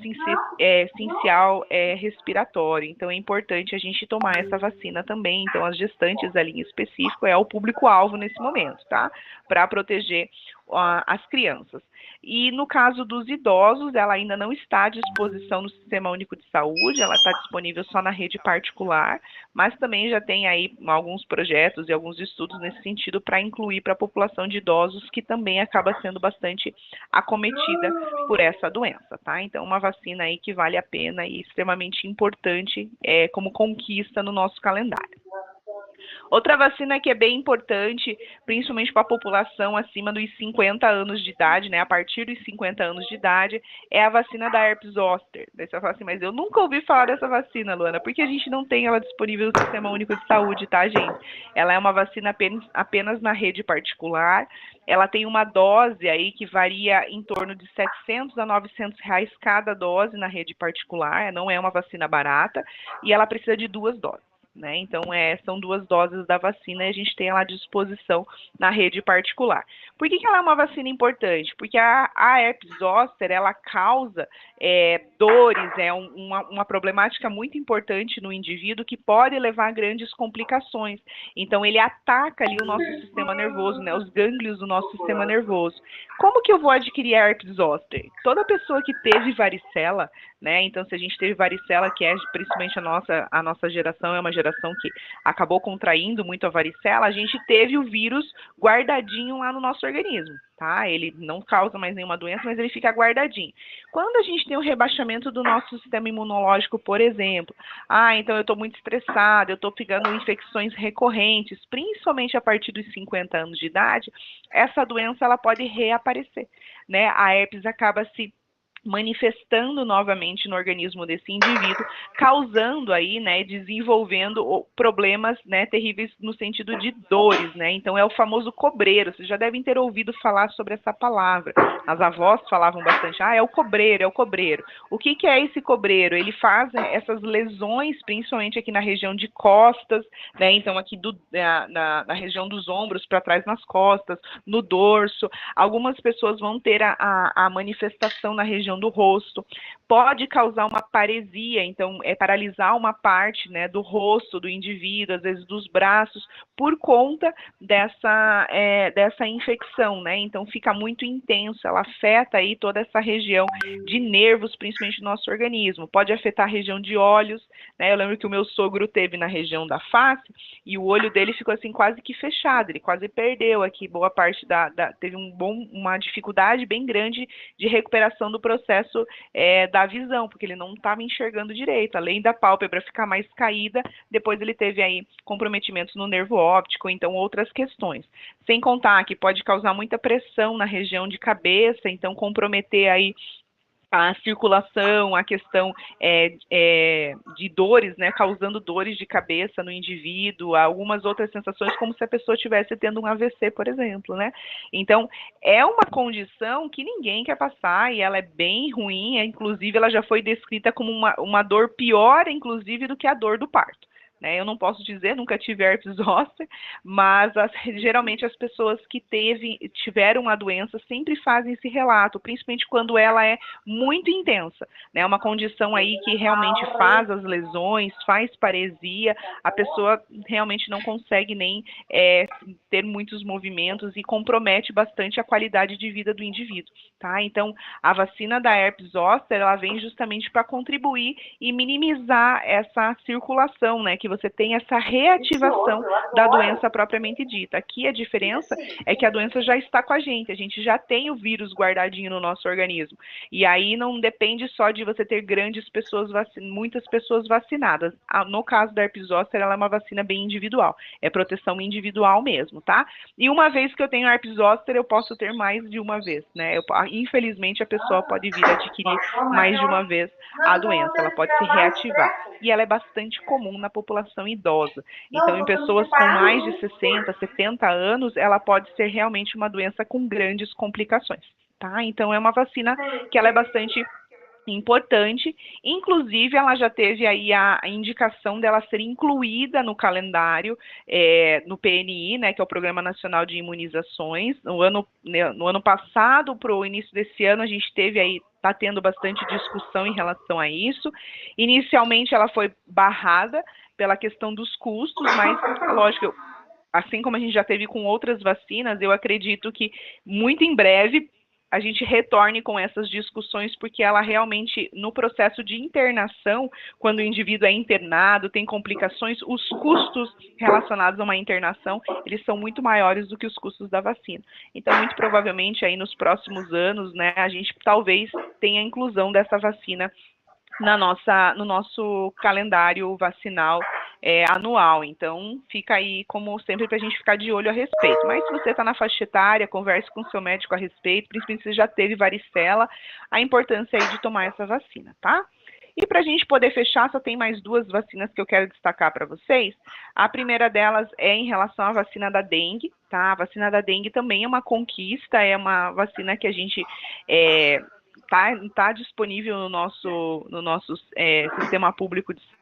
sincial respiratório. Então, é importante a gente tomar essa vacina também. Então, as gestantes ali em específico é o público-alvo nesse momento, tá? Para proteger as crianças. E no caso dos idosos, ela ainda não está à disposição no Sistema Único de Saúde, ela está disponível só na rede particular, mas também já tem aí alguns projetos e alguns estudos nesse sentido para incluir para a população de idosos que também acaba sendo bastante acometida por essa doença, tá? Então, uma vacina aí que vale a pena e extremamente importante como conquista no nosso calendário. Outra vacina que é bem importante, principalmente para a população acima dos 50 anos de idade, né, a partir dos 50 anos de idade, é a vacina da herpes zoster. Daí você vai falar assim, mas eu nunca ouvi falar dessa vacina, Luana, porque a gente não tem ela disponível no Sistema Único de Saúde, tá, gente? Ela é uma vacina apenas na rede particular, ela tem uma dose aí que varia em torno de R$700 a R$900 cada dose na rede particular, não é uma vacina barata, e ela precisa de 2 doses. Né? Então, são 2 doses da vacina e a gente tem ela à disposição na rede particular. Por que ela é uma vacina importante? Porque a herpes zoster, ela causa dores, uma problemática muito importante no indivíduo que pode levar a grandes complicações. Então, ele ataca ali o nosso sistema nervoso, né? Os gânglios do nosso sistema nervoso. Como que eu vou adquirir a herpes zoster? Toda pessoa que teve varicela, né? Então, se a gente teve varicela, que é principalmente a nossa geração, é uma geração que acabou contraindo muito a varicela, a gente teve o vírus guardadinho lá no nosso organismo, tá? Ele não causa mais nenhuma doença, mas ele fica guardadinho. Quando a gente tem o rebaixamento do nosso sistema imunológico, por exemplo, então eu estou muito estressada, eu estou pegando infecções recorrentes, principalmente a partir dos 50 anos de idade, essa doença ela pode reaparecer, né? A herpes acaba se manifestando novamente no organismo desse indivíduo, causando aí, né, desenvolvendo problemas, né, terríveis no sentido de dores, né, então é o famoso cobreiro, vocês já devem ter ouvido falar sobre essa palavra, as avós falavam bastante, é o cobreiro, é o cobreiro. O que é esse cobreiro? Ele faz essas lesões, principalmente aqui na região de costas, né, então aqui na região dos ombros para trás nas costas, no dorso, algumas pessoas vão ter a manifestação na região do rosto, pode causar uma paresia, então paralisar uma parte, né, do rosto do indivíduo, às vezes dos braços, por conta dessa infecção, né, então fica muito intenso, ela afeta aí toda essa região de nervos, principalmente no nosso organismo, pode afetar a região de olhos, né, eu lembro que o meu sogro teve na região da face, e o olho dele ficou assim quase que fechado, ele quase perdeu aqui boa parte teve uma dificuldade bem grande de recuperação do processo da visão, porque ele não estava enxergando direito, além da pálpebra ficar mais caída, depois ele teve aí comprometimentos no nervo óptico, então outras questões. Sem contar que pode causar muita pressão na região de cabeça, então comprometer aí a circulação, a questão de dores, né, causando dores de cabeça no indivíduo, algumas outras sensações, como se a pessoa estivesse tendo um AVC, por exemplo, né? Então, é uma condição que ninguém quer passar e ela é bem ruim, inclusive ela já foi descrita como uma dor pior, inclusive, do que a dor do parto. Né, eu não posso dizer, nunca tive herpes zoster, mas geralmente as pessoas que tiveram a doença sempre fazem esse relato, principalmente quando ela é muito intensa, né, uma condição aí que realmente faz as lesões, faz paresia, a pessoa realmente não consegue nem ter muitos movimentos e compromete bastante a qualidade de vida do indivíduo, tá? Então, a vacina da herpes zoster, ela vem justamente para contribuir e minimizar essa circulação, né, que você tem essa reativação da doença propriamente dita. Aqui a diferença é que a doença já está com a gente já tem o vírus guardadinho no nosso organismo. E aí não depende só de você ter muitas pessoas vacinadas. No caso da herpes zoster, ela é uma vacina bem individual, é proteção individual mesmo, tá? E uma vez que eu tenho herpes zoster, eu posso ter mais de uma vez, né? Infelizmente, a pessoa pode vir a adquirir mais de uma vez a doença, ela pode se reativar. E ela é bastante comum na população idosa. Então, em pessoas com mais de 60, 70 anos, ela pode ser realmente uma doença com grandes complicações, tá? Então, é uma vacina que ela é bastante importante, inclusive ela já teve aí a indicação dela ser incluída no calendário, no PNI, né, que é o Programa Nacional de Imunizações. No ano passado, para o início desse ano, a gente teve aí, está tendo bastante discussão em relação a isso. Inicialmente ela foi barrada pela questão dos custos, mas, lógico, assim como a gente já teve com outras vacinas, eu acredito que muito em breve a gente retorne com essas discussões, porque ela realmente, no processo de internação, quando o indivíduo é internado, tem complicações, os custos relacionados a uma internação, eles são muito maiores do que os custos da vacina. Então, muito provavelmente, aí nos próximos anos, né, a gente talvez tenha a inclusão dessa vacina no nosso calendário vacinal anual. Então, fica aí, como sempre, para a gente ficar de olho a respeito. Mas se você está na faixa etária, converse com o seu médico a respeito, principalmente se você já teve varicela, a importância aí de tomar essa vacina, tá? E para a gente poder fechar, só tem mais 2 vacinas que eu quero destacar para vocês. A primeira delas é em relação à vacina da dengue, tá? A vacina da dengue também é uma conquista, é uma vacina que a gente tá disponível no nosso sistema público de saúde.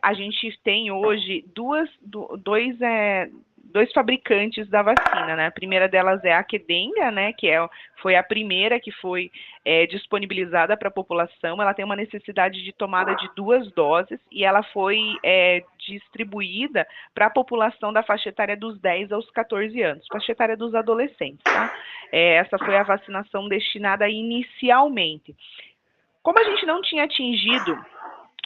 A gente tem hoje dois fabricantes da vacina, né? A primeira delas é a Qdenga, né? Que foi a primeira que foi disponibilizada para a população. Ela tem uma necessidade de tomada de 2 doses e ela foi distribuída para a população da faixa etária dos 10 aos 14 anos, faixa etária dos adolescentes, tá? Essa foi a vacinação destinada inicialmente. Como a gente não tinha atingido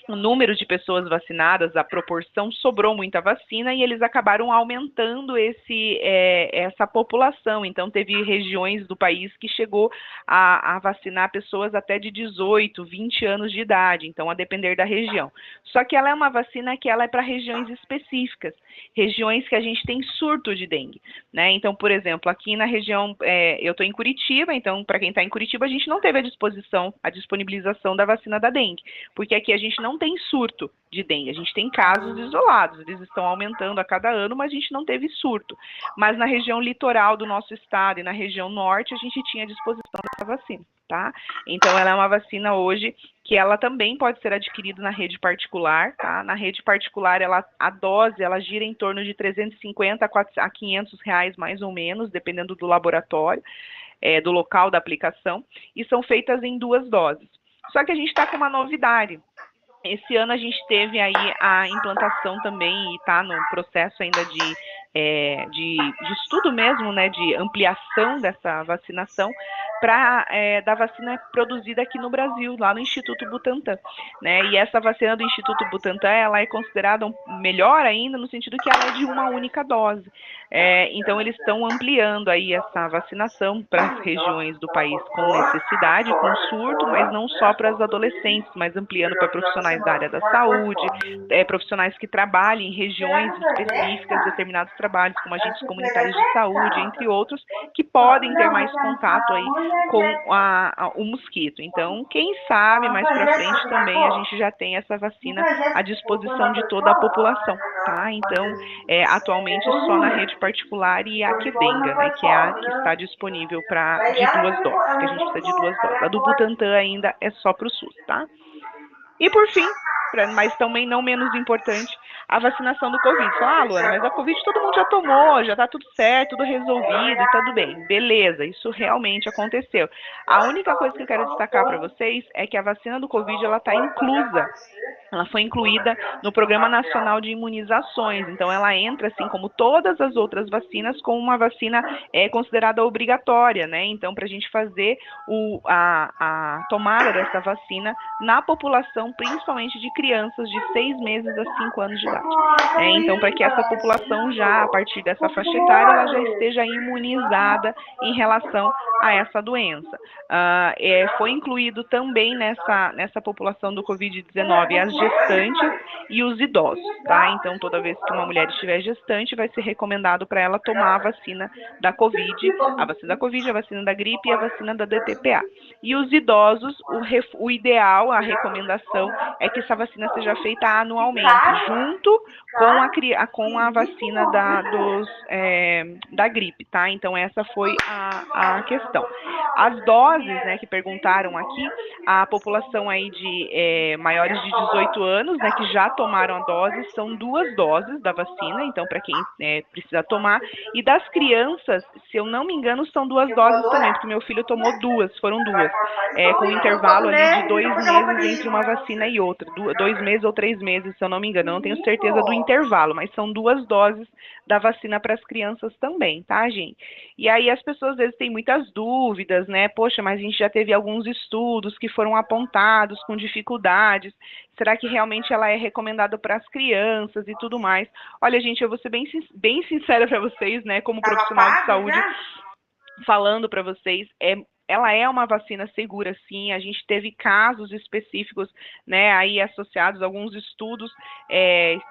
o número de pessoas vacinadas, a proporção, sobrou muita vacina e eles acabaram aumentando essa população. Então, teve regiões do país que chegou a vacinar pessoas até de 18, 20 anos de idade, então, a depender da região. Só que ela é uma vacina que ela é para regiões específicas, regiões que a gente tem surto de dengue, né? Então, por exemplo, aqui na região, eu estou em Curitiba, então, para quem está em Curitiba, a gente não teve a disponibilização da vacina da dengue, porque aqui a gente não tem surto de dengue, a gente tem casos isolados, eles estão aumentando a cada ano, mas a gente não teve surto. Mas na região litoral do nosso estado e na região norte, a gente tinha a disposição dessa vacina, tá? Então, ela é uma vacina hoje que ela também pode ser adquirida na rede particular, tá? Na rede particular, a dose, ela gira em torno de 350 a 500 reais, mais ou menos, dependendo do laboratório, do local da aplicação, e são feitas em 2 doses. Só que a gente está com uma novidade. Esse ano a gente teve aí a implantação também, e está no processo ainda de estudo mesmo, né, de ampliação dessa vacinação, da vacina produzida aqui no Brasil, lá no Instituto Butantan, né, e essa vacina do Instituto Butantan, ela é considerada melhor ainda, no sentido que ela é de uma única dose. Então, eles estão ampliando aí essa vacinação para as regiões do país com necessidade, com surto, mas não só para os adolescentes, mas ampliando para profissionais da área da saúde, profissionais que trabalham em regiões específicas, determinados trabalhos, como agentes comunitários de saúde, entre outros, que podem ter mais contato aí com o mosquito. Então, quem sabe, mais para frente também a gente já tem essa vacina à disposição de toda a população, tá? Então, atualmente só na rede particular e a Qdenga, né, que é a que está disponível de 2 doses, que a gente precisa de 2 doses. A do Butantan ainda é só para o SUS, tá? E por fim, mas também não menos importante, a vacinação do Covid. Você fala, Luana, mas a Covid todo mundo já tomou, já está tudo certo, tudo resolvido e tudo bem. Beleza, isso realmente aconteceu. A única coisa que eu quero destacar para vocês é que a vacina do Covid, ela está inclusa. Ela foi incluída no Programa Nacional de Imunizações, então ela entra, assim como todas as outras vacinas, como uma vacina considerada obrigatória, né? Então, para a gente fazer a tomada dessa vacina na população, principalmente de crianças de 6 meses a 5 anos de idade. Então, para que essa população já, a partir dessa faixa etária, ela já esteja imunizada em relação a essa doença. Foi incluído também nessa população do Covid-19 as gestantes e os idosos, tá? Então, toda vez que uma mulher estiver gestante, vai ser recomendado para ela tomar a vacina da Covid, a vacina da gripe e a vacina da DTPA. E os idosos, o ideal, a recomendação é que essa vacina seja feita anualmente, junto com a vacina da gripe, tá? Então, essa foi a questão. As doses, né, que perguntaram aqui, a população aí de maiores de 18 anos, né, que já tomaram a dose, são 2 doses da vacina, então para quem precisa tomar, e das crianças, se eu não me engano, são 2 doses também, porque meu filho tomou 2, foram 2, com um intervalo ali de 2 meses entre uma vacina e outra, 2 meses ou 3 meses, se eu não me engano, eu não tenho certeza do intervalo, mas são 2 doses da vacina para as crianças também, tá, gente? E aí as pessoas às vezes têm muitas dúvidas, né? Poxa, mas a gente já teve alguns estudos que foram apontados com dificuldades. Será que realmente ela é recomendada para as crianças e tudo mais? Olha, gente, eu vou ser bem sincera para vocês, né? Como profissional de saúde, falando para vocês, ela é uma vacina segura, sim. A gente teve casos específicos, né, aí associados a alguns estudos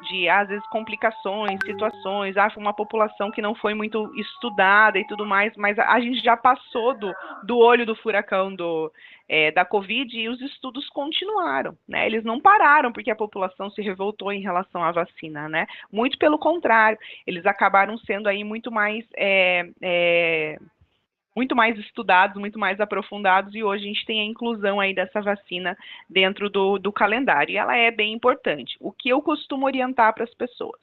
de, às vezes, complicações, situações, foi uma população que não foi muito estudada e tudo mais, mas a gente já passou do olho do furacão da Covid e os estudos continuaram, né? Eles não pararam porque a população se revoltou em relação à vacina, né? Muito pelo contrário, eles acabaram sendo aí muito mais estudados, muito mais aprofundados, e hoje a gente tem a inclusão aí dessa vacina dentro do calendário, e ela é bem importante. O que eu costumo orientar para as pessoas?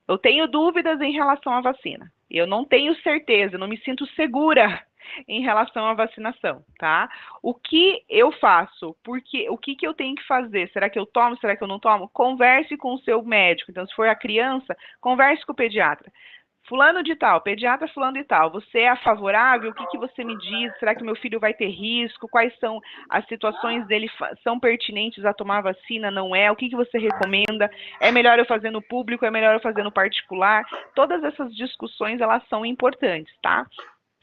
Eu tenho dúvidas em relação à vacina, eu não tenho certeza, eu não me sinto segura em relação à vacinação, tá? O que eu faço? O que eu tenho que fazer? Será que eu tomo? Será que eu não tomo? Converse com o seu médico. Então, se for a criança, converse com o pediatra. Fulano de tal, pediatra fulano de tal, você é favorável? O que você me diz? Será que meu filho vai ter risco? Quais são as situações dele? São pertinentes a tomar vacina? Não é? O que você recomenda? É melhor eu fazer no público? É melhor eu fazer no particular? Todas essas discussões, elas são importantes, tá?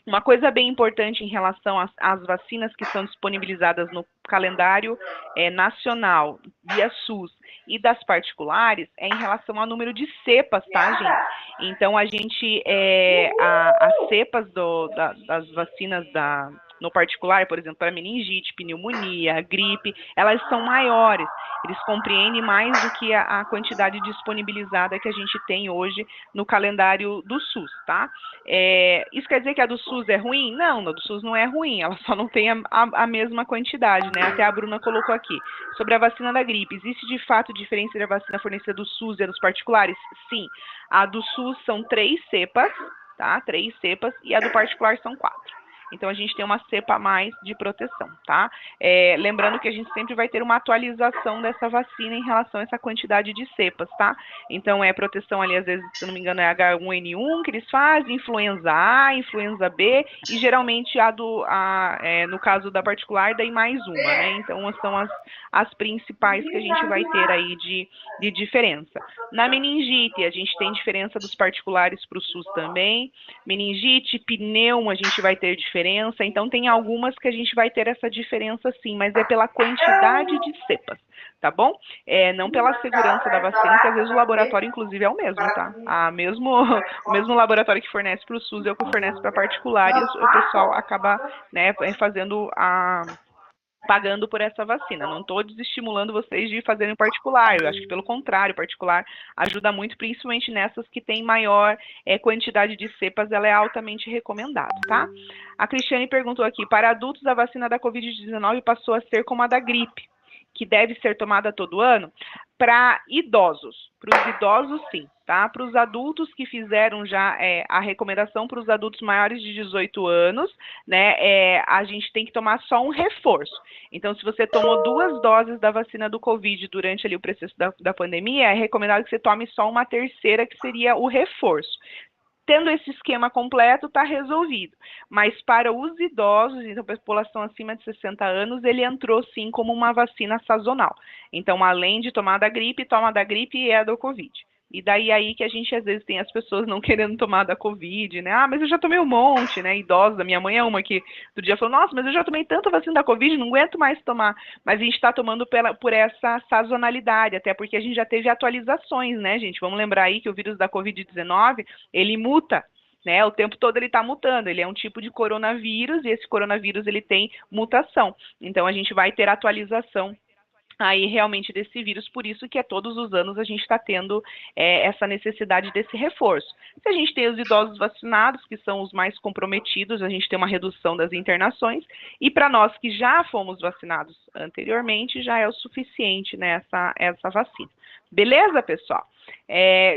Uma coisa bem importante em relação às vacinas que são disponibilizadas no calendário nacional, via SUS, e das particulares, é em relação ao número de cepas, tá, gente? Então, as cepas das vacinas no particular, por exemplo, para meningite, pneumonia, gripe, elas são maiores. Eles compreendem mais do que a quantidade disponibilizada que a gente tem hoje no calendário do SUS, tá? Isso quer dizer que a do SUS é ruim? Não, a do SUS não é ruim, ela só não tem a mesma quantidade, né? Até a Bruna colocou aqui. Sobre a vacina da gripe, existe de fato diferença entre a vacina fornecida do SUS e a dos particulares? Sim. A do SUS são 3 cepas, tá? 3 cepas, e a do particular são 4. Então, a gente tem uma cepa a mais de proteção, tá? Lembrando que a gente sempre vai ter uma atualização dessa vacina em relação a essa quantidade de cepas, tá? Então, proteção ali, às vezes, se não me engano, é H1N1 que eles fazem, influenza A, influenza B, e geralmente no caso da particular, daí mais uma, né? Então, são as principais que a gente vai ter aí de diferença. Na meningite, a gente tem diferença dos particulares para o SUS também. Meningite, pneumo, a gente vai ter diferença. Então, tem algumas que a gente vai ter essa diferença sim, mas é pela quantidade de cepas, tá bom? Não pela segurança da vacina, que às vezes o laboratório, inclusive, é o mesmo, tá? O mesmo laboratório que fornece para o SUS é o que fornece para particular, e o pessoal acaba, né, pagando por essa vacina. Não estou desestimulando vocês de fazerem particular, eu acho que pelo contrário, particular ajuda muito, principalmente nessas que tem maior quantidade de cepas, ela é altamente recomendada, tá? A Cristiane perguntou aqui, para adultos a vacina da Covid-19 passou a ser como a da gripe, que deve ser tomada todo ano? Para idosos, sim, tá? Para os adultos que fizeram já a recomendação para os adultos maiores de 18 anos, né, a gente tem que tomar só um reforço. Então, se você tomou 2 doses da vacina do Covid durante ali o processo da pandemia, é recomendado que você tome só uma terceira, que seria o reforço. Tendo esse esquema completo, está resolvido. Mas para os idosos, então, para a população acima de 60 anos, ele entrou sim como uma vacina sazonal. Então, além de tomar da gripe, toma da gripe e a do Covid. E daí aí que a gente, às vezes, tem as pessoas não querendo tomar da Covid, né? Mas eu já tomei um monte, né? Idosa, minha mãe é uma que do dia falou, nossa, mas eu já tomei tanta vacina da Covid, não aguento mais tomar. Mas a gente está tomando por essa sazonalidade, até porque a gente já teve atualizações, né, gente? Vamos lembrar aí que o vírus da Covid-19, ele muta, né? O tempo todo ele está mutando, ele é um tipo de coronavírus, e esse coronavírus ele tem mutação. Então, a gente vai ter atualização aí realmente desse vírus, por isso que todos os anos a gente está tendo essa necessidade desse reforço. Se a gente tem os idosos vacinados, que são os mais comprometidos, a gente tem uma redução das internações, e para nós que já fomos vacinados anteriormente, já é o suficiente, né, essa vacina. Beleza, pessoal?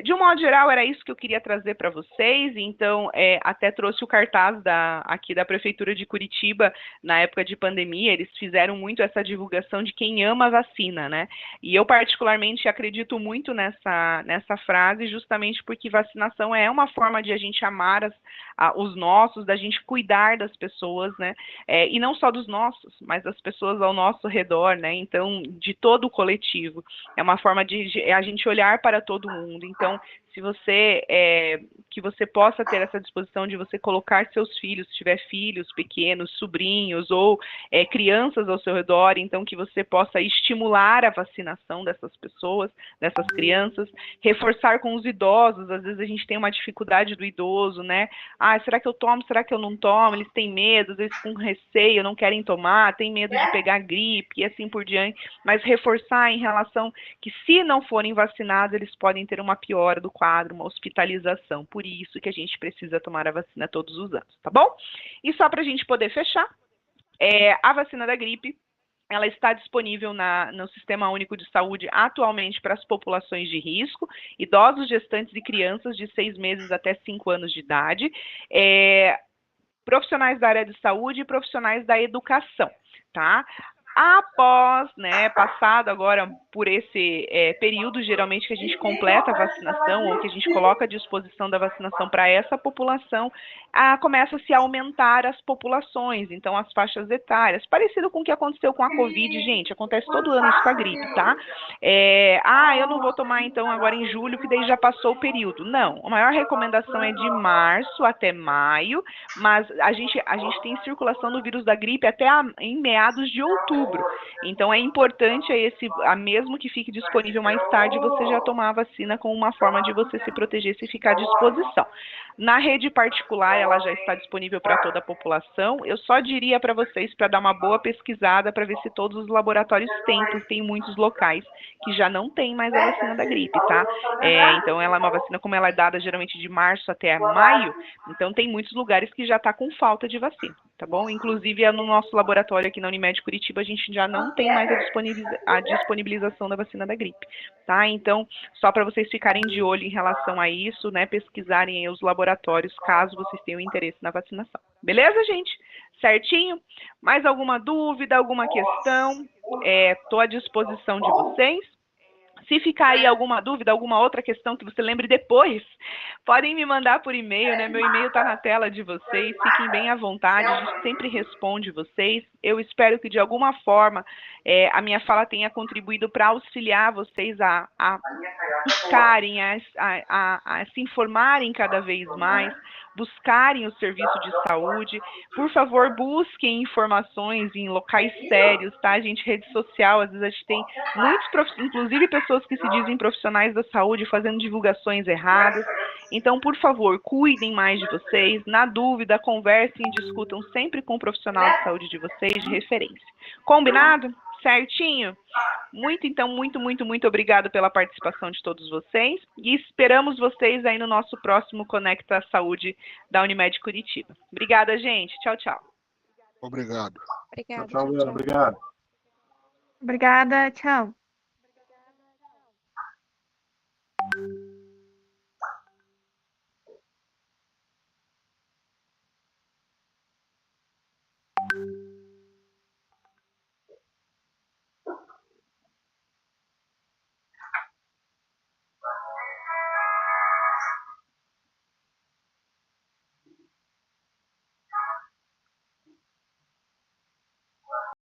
De um modo geral, era isso que eu queria trazer para vocês, então até trouxe o cartaz aqui da Prefeitura de Curitiba, na época de pandemia, eles fizeram muito essa divulgação de quem ama a vacina, né? E eu particularmente acredito muito nessa frase, justamente porque vacinação é uma forma de a gente amar os nossos, da gente cuidar das pessoas, né? E não só dos nossos, mas das pessoas ao nosso redor, né? Então, de todo o coletivo. É uma forma de a gente olhar para todo mundo. Então, se você que você possa ter essa disposição de você colocar seus filhos, se tiver filhos pequenos, sobrinhos ou crianças ao seu redor, então que você possa estimular a vacinação dessas pessoas, dessas crianças, reforçar com os idosos, às vezes a gente tem uma dificuldade do idoso, né? Ah, será que eu tomo, será que eu não tomo? Eles têm medo, às vezes com receio, não querem tomar, têm medo de pegar gripe e assim por diante, mas reforçar em relação que se não forem vacinados, eles podem ter uma piora do quadro, uma hospitalização. Por isso que a gente precisa tomar a vacina todos os anos, tá bom? E só para a gente poder fechar, a vacina da gripe, ela está disponível no Sistema Único de Saúde atualmente para as populações de risco, idosos, gestantes e crianças de 6 meses até 5 anos de idade, profissionais da área de saúde e profissionais da educação, tá? Após, né, passado agora por esse período, geralmente que a gente completa a vacinação ou que a gente coloca à disposição da vacinação para essa população, começa-se a aumentar as populações, então as faixas etárias, parecido com o que aconteceu com a Covid, gente, acontece todo ano isso com a gripe, tá? Eu não vou tomar então agora em julho, que daí já passou o período. Não, a maior recomendação é de março até maio, mas a gente tem circulação do vírus da gripe até em meados de outubro. Então é importante mesmo que fique disponível mais tarde, você já tomar a vacina com uma forma de você se proteger se ficar à disposição. Na rede particular, ela já está disponível para toda a população. Eu só diria para vocês para dar uma boa pesquisada para ver se todos os laboratórios têm, porque tem muitos locais que já não tem mais a vacina da gripe, tá? Então ela é uma vacina, como ela é dada geralmente de março até maio, então tem muitos lugares que já está com falta de vacina, tá bom? Inclusive no nosso laboratório aqui na Unimed Curitiba, a gente já não tem mais a disponibilização da vacina da gripe, tá? Então, só para vocês ficarem de olho em relação a isso, né, pesquisarem aí os laboratórios, caso vocês tenham interesse na vacinação. Beleza, gente? Certinho? Mais alguma dúvida, alguma questão? Estou à disposição de vocês. Se ficar aí alguma dúvida, alguma outra questão que você lembre depois, podem me mandar por e-mail, né? Meu e-mail está na tela de vocês, fiquem bem à vontade, a gente sempre responde vocês. Eu espero que de alguma forma a minha fala tenha contribuído para auxiliar vocês a buscarem, a se informarem cada vez mais, buscarem o serviço de saúde. Por favor, busquem informações em locais sérios, tá, gente? Rede social, às vezes a gente tem muitos, inclusive pessoas que se dizem profissionais da saúde fazendo divulgações erradas. Então, por favor, cuidem mais de vocês. Na dúvida, conversem e discutam sempre com o profissional de saúde de vocês, de referência. Combinado? Certinho? Muito obrigado pela participação de todos vocês e esperamos vocês aí no nosso próximo Conecta Saúde da Unimed Curitiba. Obrigada, gente. Tchau, tchau. Obrigado. Obrigada. Tchau, Leandro. Obrigado. Obrigada, tchau.